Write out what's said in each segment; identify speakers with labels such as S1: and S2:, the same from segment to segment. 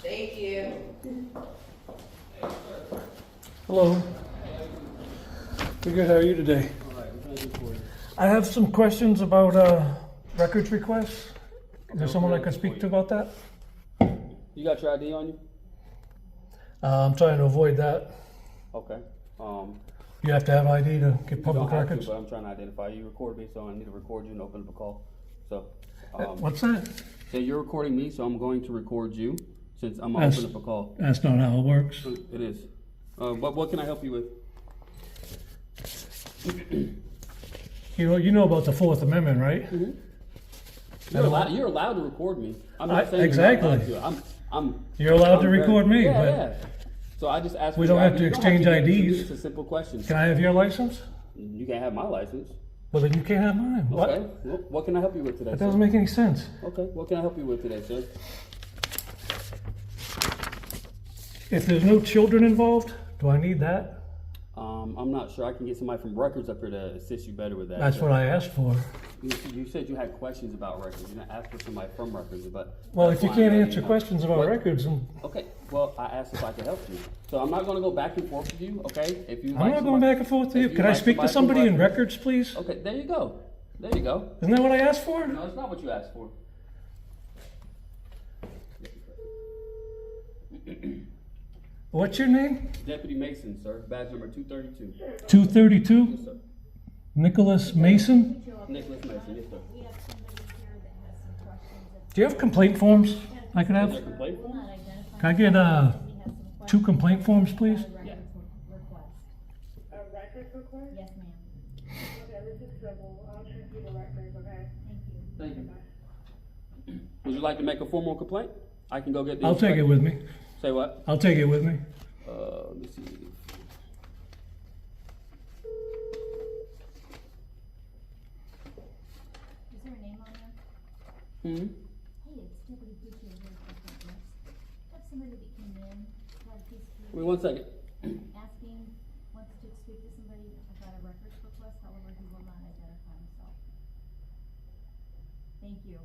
S1: Thank you.
S2: Hello. Pretty good. How are you today? I have some questions about records requests. Is there someone I could speak to about that?
S3: You got your ID on you?
S2: I'm trying to avoid that.
S3: Okay.
S2: You have to have ID to get
S3: You
S2: public
S3: don't have
S2: records.
S3: to, but I'm trying to identify you. You record me, so I need to record you and open up a call. So,
S2: What's that?
S3: so you're recording me, so I'm going to record you since I'm gonna
S2: That's-
S3: open up a call.
S2: That's not how it works.
S3: It is. What can I help you with?
S2: You know about the Fourth Amendment, right?
S3: You're allowed to record me. I'm not saying
S2: exactly.
S3: You're not allowed to.
S2: You're allowed
S3: I'm
S2: to
S3: very-
S2: record me,
S3: yeah,
S2: but
S3: yeah. So I just asked.
S2: we
S3: for
S2: don't
S3: your
S2: have to
S3: ID. You don't
S2: exchange
S3: give it to me.
S2: IDs.
S3: It's a simple question.
S2: can I have your license?
S3: You can't have my license.
S2: Well, then you can't have mine.
S3: Okay.
S2: What?
S3: Well, what can I help you with today?
S2: That
S3: sir?
S2: doesn't make any sense.
S3: Okay. What can I help you with today, sir?
S2: If there's no children involved, do I need that?
S3: I'm not sure. I can get somebody from records up here to assist you better with that.
S2: That's what I asked for.
S3: You said you had questions about records. You didn't ask for somebody from records, but
S2: Well,
S3: that's
S2: if you
S3: fine.
S2: can't
S3: Let me
S2: answer
S3: know.
S2: questions about
S3: What-
S2: records, then
S3: Okay. Well, I asked if I could help you, so I'm not going to go back and forth with you. Okay? If you
S2: I'm
S3: like
S2: not going
S3: somebody-
S2: back and forth to you.
S3: if
S2: Could I
S3: like
S2: speak to
S3: somebody
S2: somebody
S3: from
S2: in records, please?
S3: Okay. There you go. There you go.
S2: Isn't that what I asked for?
S3: No, it's not what you asked for.
S2: What's your name?
S3: Deputy Mason, sir. Badge number 232.
S2: 232?
S3: Yes, sir.
S2: Nicholas Mason?
S3: Nicholas Mason. Yes, sir.
S4: We have somebody here that has some questions.
S2: Do you have complaint forms I could
S3: Is
S2: have?
S3: there a complaint form?
S4: Not identified.
S2: Can I get
S4: He has some
S2: 2
S4: questions.
S2: complaint forms, please?
S3: Yeah.
S4: Request.
S5: A record request?
S4: Yes, ma'am.
S5: Okay, this is civil. I'll check you the records, okay?
S4: Thank you.
S3: Thank you. Would you like to make a formal complaint? I can go get the.
S2: I'll take it with me.
S3: Say what?
S2: I'll take it with me.
S3: Let me see.
S4: Is there a name on there?
S3: Hmm.
S4: Hey, it's Deputy Butcher here for Douglas. Have somebody that came in, had this
S3: Wait 1 second.
S4: asking, wants to speak to somebody about a records request, however, he will not identify himself. Thank you.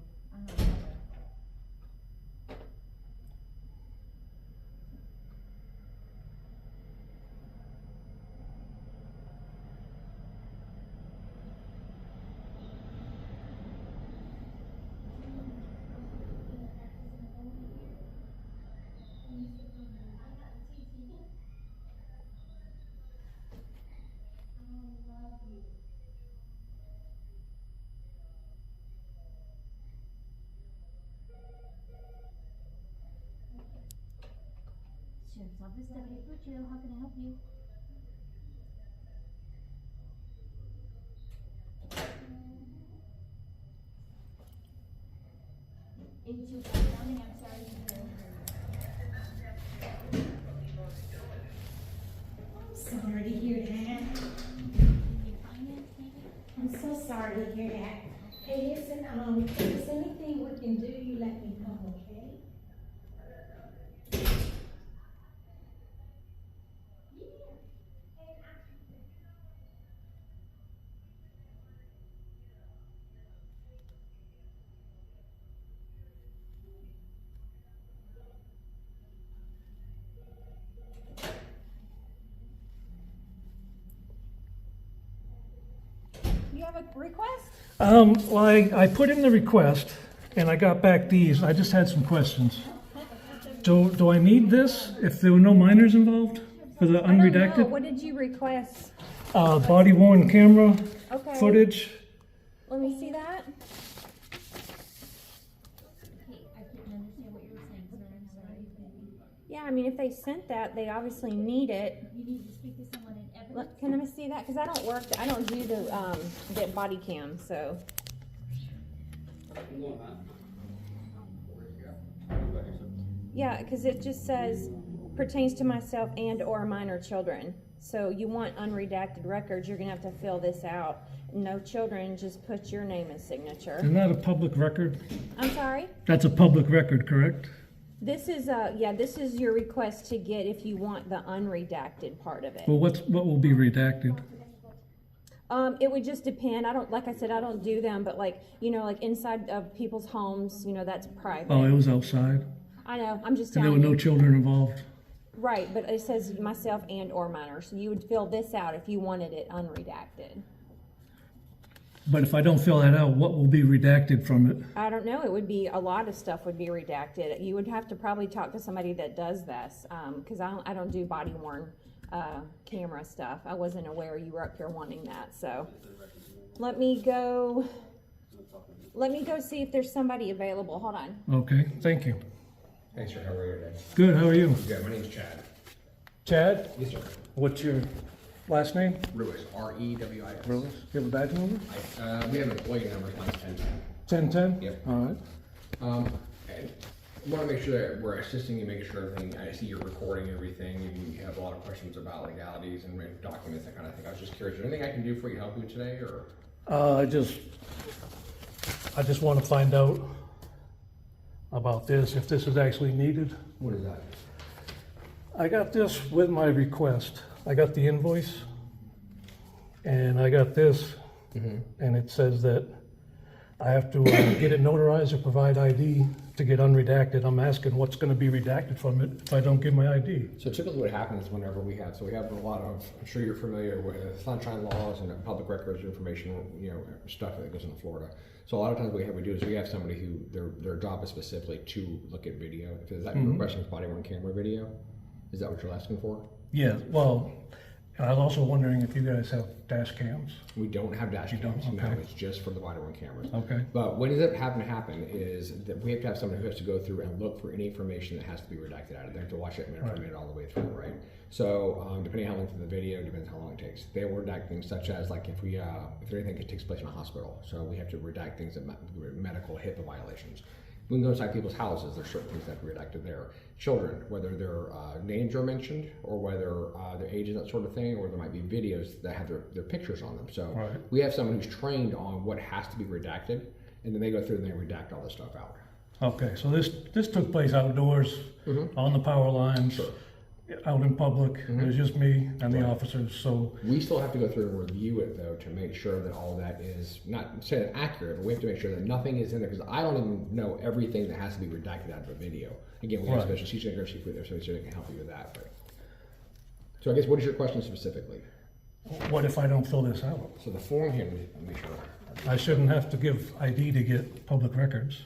S4: Sheriff's Office, Deputy Butcher, how can I help you? Morning, I'm sorry to hear.
S6: Sorry to hear that.
S4: Can you finance maybe?
S6: I'm so sorry to hear that. Hey, listen, if there's anything we can do, you let me know, okay?
S4: You have a request?
S2: Well, I put in the request and I got back these. I just had some questions. Do I need this if there were no minors involved for the
S7: I don't know.
S2: unredacted?
S7: What did you request?
S2: Body worn camera
S7: Okay.
S2: footage.
S7: Let me see that.
S4: Hey, I couldn't understand what you were saying, sir, I'm sorry.
S7: Yeah, I mean, if they sent that, they obviously need it.
S4: You need to speak to someone in evidence.
S7: Can I see that? Because I don't work, I don't do the body cam, so. Yeah, because it just says pertains to myself and or minor children. So you want unredacted records, you're gonna have to fill this out. No children, just put your name and signature.
S2: Isn't that a public record?
S7: I'm sorry?
S2: That's a public record, correct?
S7: This is, yeah, this is your request to get if you want the unredacted part of it.
S2: Well, what will be redacted?
S7: It would just depend. I don't, like I said, I don't do them, but like, you know, like inside of people's homes, you know, that's private.
S2: Oh, it was outside.
S7: I know, I'm just
S2: And there were
S7: telling
S2: no
S7: you.
S2: children involved?
S7: Right, but it says myself and or minor, so you would fill this out if you wanted it unredacted.
S2: But if I don't fill that out, what will be redacted from it?
S7: I don't know, it would be, a lot of stuff would be redacted. You would have to probably talk to somebody that does this, cause I don't do body worn, camera stuff. I wasn't aware you were up here wanting that, so. Let me go see if there's somebody available, hold on.
S2: Okay, thank you.
S1: Thanks, sir. How are you today?
S2: Good, how are you?
S1: Good. My name's Chad.
S2: Chad,
S1: Yes, sir.
S2: what's your last name?
S1: Ruiz. R-E-W-I-S.
S2: Ruiz. You have a badge number?
S1: We have an employee number. Mine's 1010.
S2: 1010?
S1: Yep.
S2: All right.
S1: And I want to make sure that we're assisting you, making sure everything, I see you're recording everything, and you have a lot of questions about legalities and documents, that kind of thing. I was just curious, is there anything I can do for you, help you today, or?
S2: I just want to find out about this, if this is actually needed.
S1: What is that?
S2: I got this with my request. I got the invoice, and I got this, and it says that I have to get it notarized or provide ID to get unredacted. I'm asking what's going to be redacted from it if I don't give my ID.
S1: So typically what happens whenever we have a lot of, I'm sure you're familiar with sunshine laws and public records information, stuff that goes into Florida. So a lot of times what we do is we have somebody who, their job is specifically to look at video. Is that your question, is body worn camera video? Is that what you're asking for?
S2: Yeah, well, I was also wondering if you guys have dash cams.
S1: We don't have dash
S2: You don't?
S1: cams, no,
S2: Okay.
S1: it's just for the body worn cameras.
S2: Okay.
S1: But what ends up having to happen is that we have to have someone who has to go through and look for any information that has to be redacted out of there. They have to watch it minute for minute all the way through, right? So depending on how long for the video, depends how long it takes. They will redact things such as like if there anything that takes place in a hospital, so we have to redact things that medical HIPAA violations. We can go inside people's houses, there's certain things that have to be redacted there. Children, whether their names are mentioned or whether their age and that sort of thing, or there might be videos that have their pictures on them. So
S2: Right.
S1: we have someone who's trained on what has to be redacted, and then they go through and they redact all this stuff out.
S2: Okay, so this took place outdoors, on the power lines,
S1: Sure.
S2: out in public. It was just me and the
S1: Right.
S2: officers, so,
S1: We still have to go through and review it though to make sure that all that is not saying accurate, but we have to make sure that nothing is in there because I don't even know everything that has to be redacted out of a video. Again, we have
S2: Right.
S1: special teaching and there, so they can help you with that. But. So I guess what is your question specifically?
S2: what if I don't fill this out?
S1: So the form here, let me make sure.
S2: I shouldn't have to give ID to get public records.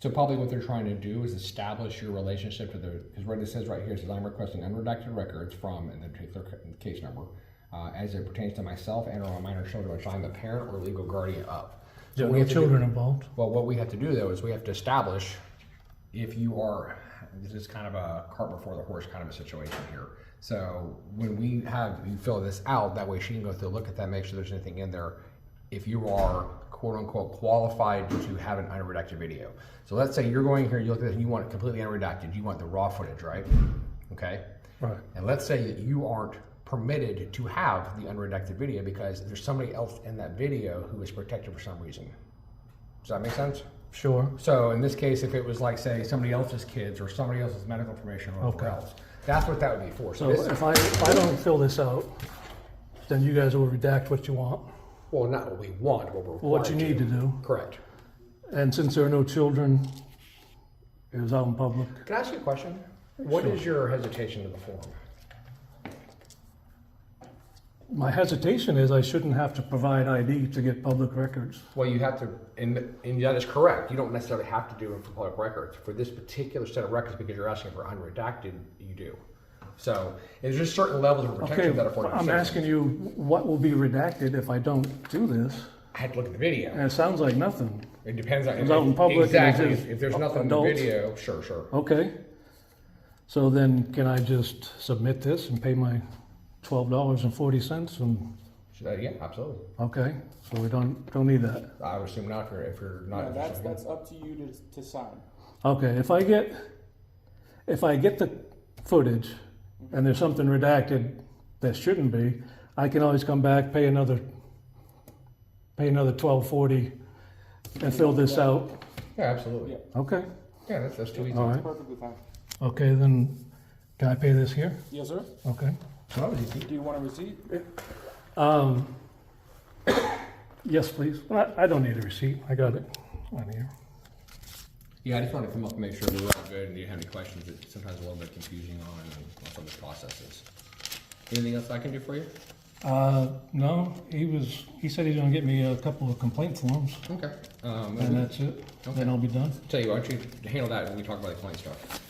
S1: So probably what they're trying to do is establish your relationship to because what it says right here, it says I'm requesting unredacted records from, and then take their case number, as it pertains to myself and or my minor children, which I'm the parent or legal guardian of.
S2: There
S1: what
S2: are
S1: we
S2: no
S1: have to do-
S2: children involved.
S1: Well, what we have to do though is we have to establish if you are, this is kind of a cart before the horse kind of a situation here. So when we have you fill this out, that way she can go through, look at that, make sure there's anything in there. If you are quote unquote qualified to have an unredacted video. So let's say you're going here, you look at this and you want it completely unredacted. You want the raw footage, right? Okay.
S2: Right.
S1: And let's say that you aren't permitted to have the unredacted video because there's somebody else in that video who is protected for some reason. Does that make sense?
S2: Sure.
S1: So in this case, if it was like, say, somebody else's kids or somebody else's medical information or whatever
S2: Okay.
S1: else, that's what that would be for.
S2: So
S1: this,
S2: if I don't fill this out, then you guys will redact what you want,
S1: well, not what we want, what we're
S2: what you
S1: required
S2: need to do.
S1: Correct.
S2: And since there are no children, it was out in public.
S1: Can I ask you a question? What
S2: Sure.
S1: is your hesitation to the form?
S2: My hesitation is I shouldn't have to provide ID to get public records.
S1: Well, you have to, and that is correct. You don't necessarily have to do it for public records. For this particular set of records, because you're asking for unredacted, you do. So there's just certain levels of protection
S2: Okay,
S1: that afford.
S2: I'm asking you, what will be redacted if I don't do this?
S1: I had to look at the video.
S2: And it sounds like nothing.
S1: It depends on
S2: It's out in public and it's
S1: exactly.
S2: just
S1: If there's nothing
S2: adults.
S1: in the video, sure.
S2: Okay. So then can I just submit this and pay my $12.40 and,
S1: Yeah, absolutely.
S2: okay, so we don't need that.
S1: I would assume not if you're not.
S8: No, that's up to you to sign.
S2: Okay, if I get the footage and there's something redacted that shouldn't be, I can always come back, pay another $12.40 and fill this out.
S1: Yeah, absolutely.
S8: Yeah.
S2: Okay,
S1: Yeah, that's too easy.
S2: all right.
S8: Perfectly fine.
S2: Okay, then can I pay this here?
S8: Yes, sir.
S2: Okay.
S1: So that was easy.
S8: Do you want a receipt?
S2: Yes, please. I don't need a receipt. I got it on here.
S1: Yeah, I just wanted to come up and make sure we were all good and you didn't have any questions. It's sometimes a little bit confusing on some of the processes. Anything else I can do for you?
S2: No, he said he's gonna get me a couple of complaint forms,
S1: Okay.
S2: and that's it.
S1: Okay.
S2: Then I'll be done.
S1: Tell you what, why don't you handle that when we talk about the client stuff.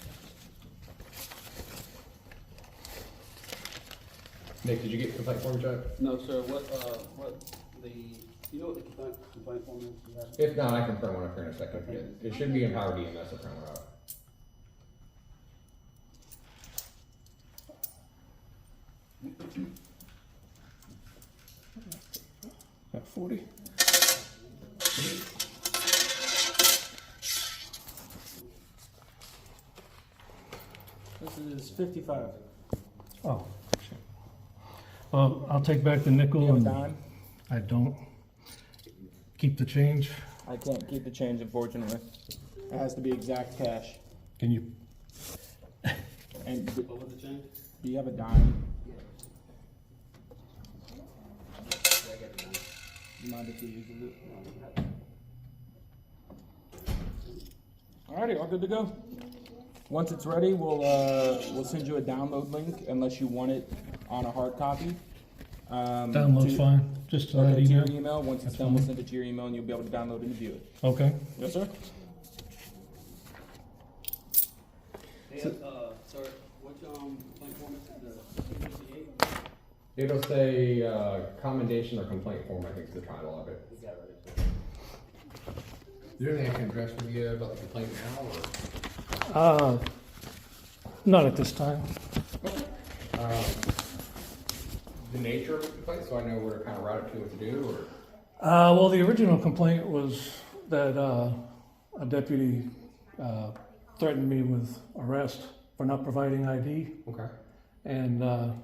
S1: Nick, did you get complaint forms yet?
S3: No, sir, you know what the complaint form is? You have?
S1: If not, I can print one up here in a second. It should be in Power DMS to print one out.
S2: Got 40.
S8: This is 55.
S2: Oh, shit. Well, I'll take back the nickel
S8: You have a
S2: and
S8: dime?
S2: I don't. Keep the change.
S8: I can't keep the change, unfortunately. It has to be exact cash.
S2: Can you?
S8: And
S3: What was the change?
S8: do you have a dime? You mind if you use it? Alrighty, all good to go. Once it's ready, we'll send you a download link unless you want it on a hard copy.
S2: Download's fine. Just to that
S8: Okay, to your
S2: email.
S8: email. Once it's
S2: That's
S8: done,
S2: fine.
S8: we'll send it to your email and you'll be able to download it and view it.
S2: Okay.
S8: Yes, sir?
S3: Sir, which complaint form is it? The 58?
S1: It'll say commendation or complaint form, I think is the title of it.
S3: You got it right there.
S1: Is there anything I can address with you about the complaint now, or?
S2: Not at this time.
S1: The nature of the complaint, so I know where to kind of route it to what to do, or?
S2: Well, the original complaint was that a deputy threatened me with arrest for not providing ID,
S1: Okay.
S2: and that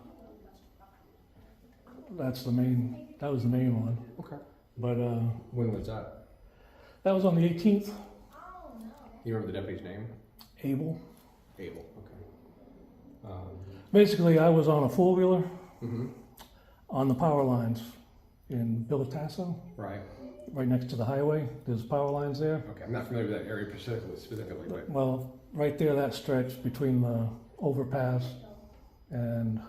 S2: was the main one.
S1: Okay.
S2: But
S1: When was that?
S2: that was on the 18th.
S1: You remember the deputy's name?
S2: Abel.
S1: Abel, okay.
S2: Basically, I was on a four-wheeler
S1: Mm-hmm.
S2: on the power lines in Villatasso,
S1: Right.
S2: right next to the highway. There's power lines there.
S1: Okay, I'm not familiar with that area specifically, but.
S2: Well, right there, that stretch between the overpass and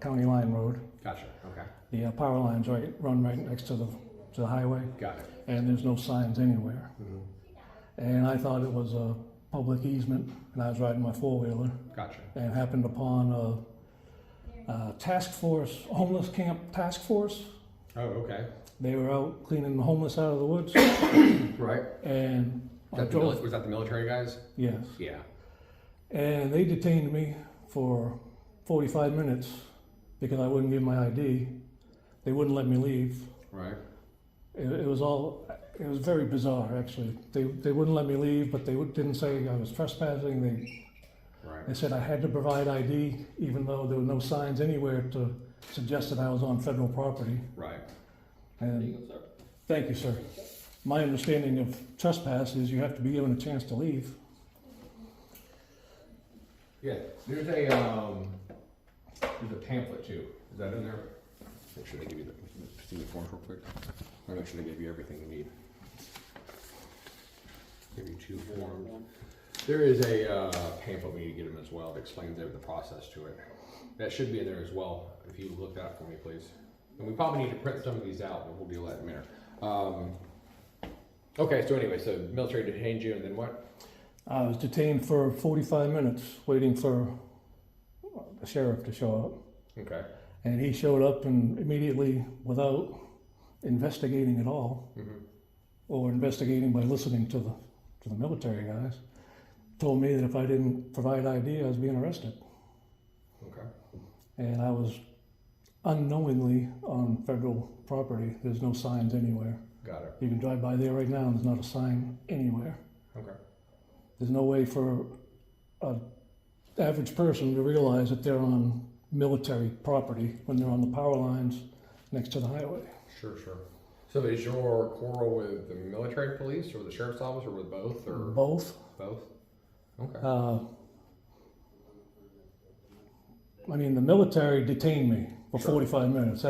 S2: County Line Road.
S1: Gotcha, okay.
S2: The power lines run right next to the highway,
S1: Got it.
S2: and there's no signs anywhere.
S1: Mhm.
S2: And I thought it was a public easement, and I was riding my four-wheeler,
S1: Gotcha.
S2: and happened upon a task force, homeless camp task force.
S1: Oh, okay.
S2: They were out cleaning the homeless out of the woods,
S1: Right.
S2: and I drove.
S1: Was that the military guys?
S2: Yes,
S1: Yeah.
S2: and they detained me for 45 minutes because I wouldn't give my ID. They wouldn't let me leave.
S1: Right.
S2: It was very bizarre, actually. They wouldn't let me leave, but they didn't say I was trespassing.
S1: Right.
S2: They said I had to provide ID, even though there were no signs anywhere to suggest that I was on federal property.
S1: Right.
S2: And thank you, sir. My understanding of trespass is you have to be given a chance to leave.
S1: Yeah, there's a pamphlet too. Is that in there? Make sure they give you see the forms real quick. I'll make sure they give you everything you need. Give you 2 forms. There is a pamphlet we need to get them as well that explains the process to it. That should be in there as well. If you look that up for me, please. And we probably need to print some of these out, but we'll deal with that in a minute. Okay, so anyway, so military detained you, and then what?
S2: I was detained for 45 minutes waiting for the sheriff to show up.
S1: Okay.
S2: And he showed up and immediately, without investigating at all, or investigating by listening to the military guys, told me that if I didn't provide ID, I was being arrested.
S1: Okay.
S2: And I was unknowingly on federal property. There's no signs anywhere.
S1: Got it.
S2: You can drive by there right now and there's not a sign anywhere.
S1: Okay.
S2: There's no way for an average person to realize that they're on military property when they're on the power lines next to the highway.
S1: Sure, sure. So is your quarrel with the military police or the sheriff's office or with both or
S2: Both.
S1: both? Okay.
S2: I mean, the military detained me for 45 minutes.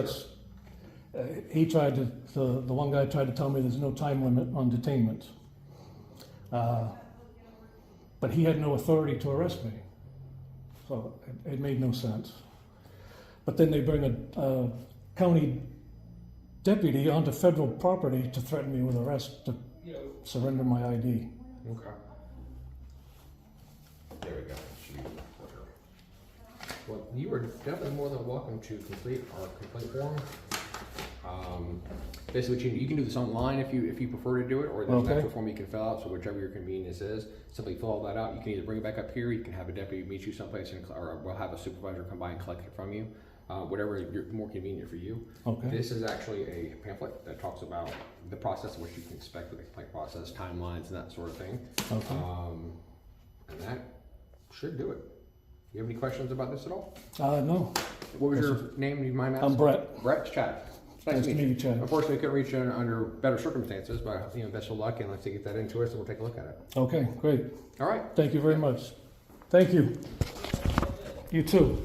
S2: He tried to, the one guy tried to tell me there's no time limit on detainment. But he had no authority to arrest me. So it made no sense. But then they bring a county deputy onto federal property to threaten me with arrest to surrender my ID.
S1: Okay. There we go. Well, you are definitely more than welcome to complete our complaint form. Basically, you can do this online if you prefer to do it, or there's an actual form you can fill out. So whichever your convenience is, simply fill all that out. You can either bring it back up here. You can have a deputy meet you someplace, or we'll have a supervisor come by and collect it from you. Whatever you're more convenient for you.
S2: Okay.
S1: This is actually a pamphlet that talks about the process, what you can expect with the complaint process, timelines, and that sort of thing.
S2: Okay.
S1: And that should do it. You have any questions about this at all?
S2: No.
S1: What was your name? Do you mind asking?
S2: I'm Brett.
S1: Brett, Chad.
S2: Nice to meet you, Chad.
S1: Unfortunately, we couldn't reach you under better circumstances, but best of luck, and let's get that into us, and we'll take a look at it.
S2: Okay, great.
S1: All right.
S2: Thank you very much. Thank you. You too.